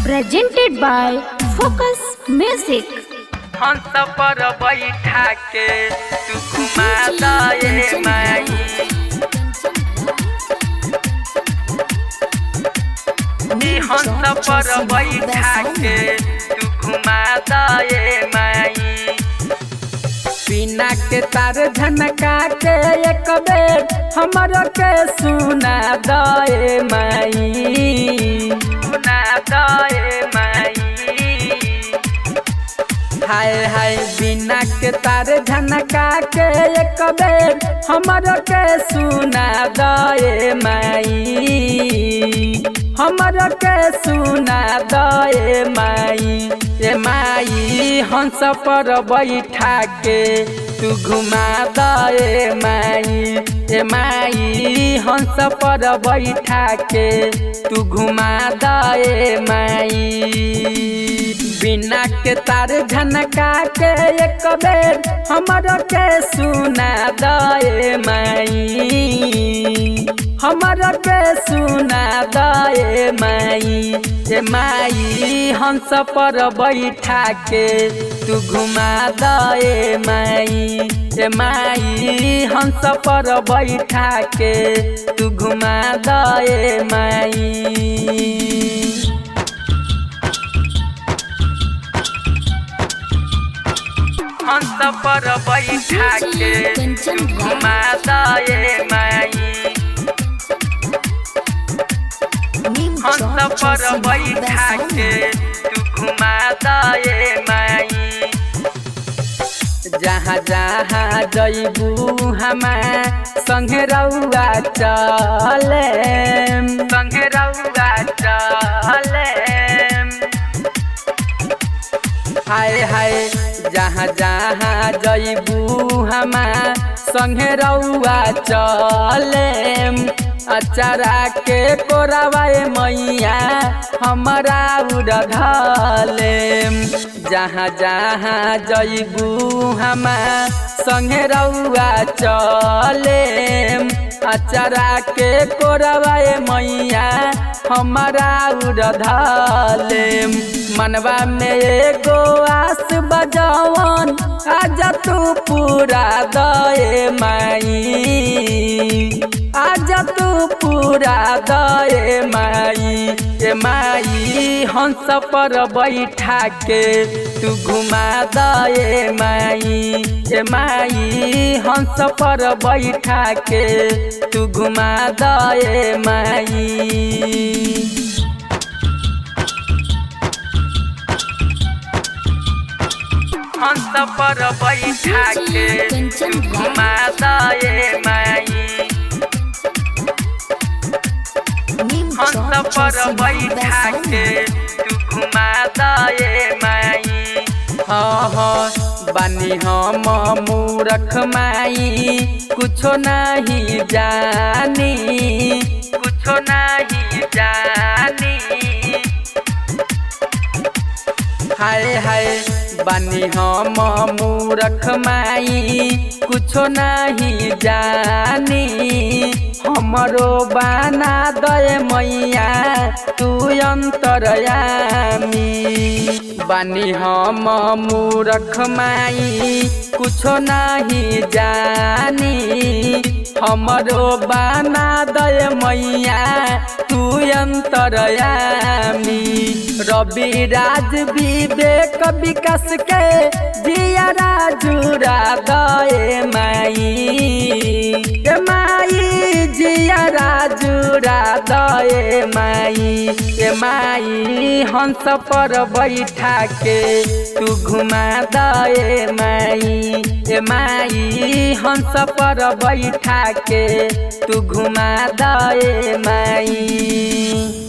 presented by Focus Music। हंस पर बैठा के तू घुमा दे माई। हंस पर बैठा के तू घुमा दे माई। बिना के तार झनका के एक बेर हमरो के सुना दे माई। सुना दे माई। हाय हाय बिना के तार झनका के एक बेर हमरो के सुना दे माई। हमरो के सुना दे माई। ए माई हंस पर बैठा के तू घुमा दे माई। ए माई हंस पर बैठा के तू घुमा दे माई। बिना के तार झनका के एक बेर हमरो के सुना दे माई। हमरो के सुना दे माई। ए माई हंस पर बैठा के तू घुमा दे माई। ए माई हंस पर बैठा के तू घुमा दे माई। हंस पर बैठा के तू घुमा दे माई। हंस पर बैठा के तू घुमा दे माई। जहाँ जहाँ जइबू हमार संगे रउआ चले। संगे रउआ चले। हाय हाय जहाँ जहाँ जइबू हमार संगे रउआ चले। अचारा के कोरावाए मैया हमारा उड़धले। जहाँ जहाँ जइबू हमार संगे रउआ चले। अचारा के कोरावाए मैया हमारा उड़धले। मनवा में एगो आस बजवन आजा तू पूरा दे माई। आजा तू पूरा दे माई। ए माई हंस पर बैठा के तू घुमा दे माई। ए माई हंस पर बैठा के तू घुमा दे माई। हंस पर बैठा के तू घुमा दे माई। हंस पर बैठा के तू घुमा दे माई। हाँ हाँ बानी हम मूर्ख माई कुछो नहीं जानी। कुछो नहीं जानी। हाय हाय बानी हम मूर्ख माई कुछो नहीं जानी। हमरो बना दे मैया तू अंतरयामी। बानी हम मूर्ख माई कुछो नहीं जानी। हमरो बना दे मैया तू अंतरयामी। रवि राज विवेक विकास के जियारा जुड़ा दे माई। ए माई जियारा जुड़ा दे माई। ए माई हंस पर बैठा के तू घुमा दे माई। ए माई हंस पर बैठा के तू घुमा दे माई।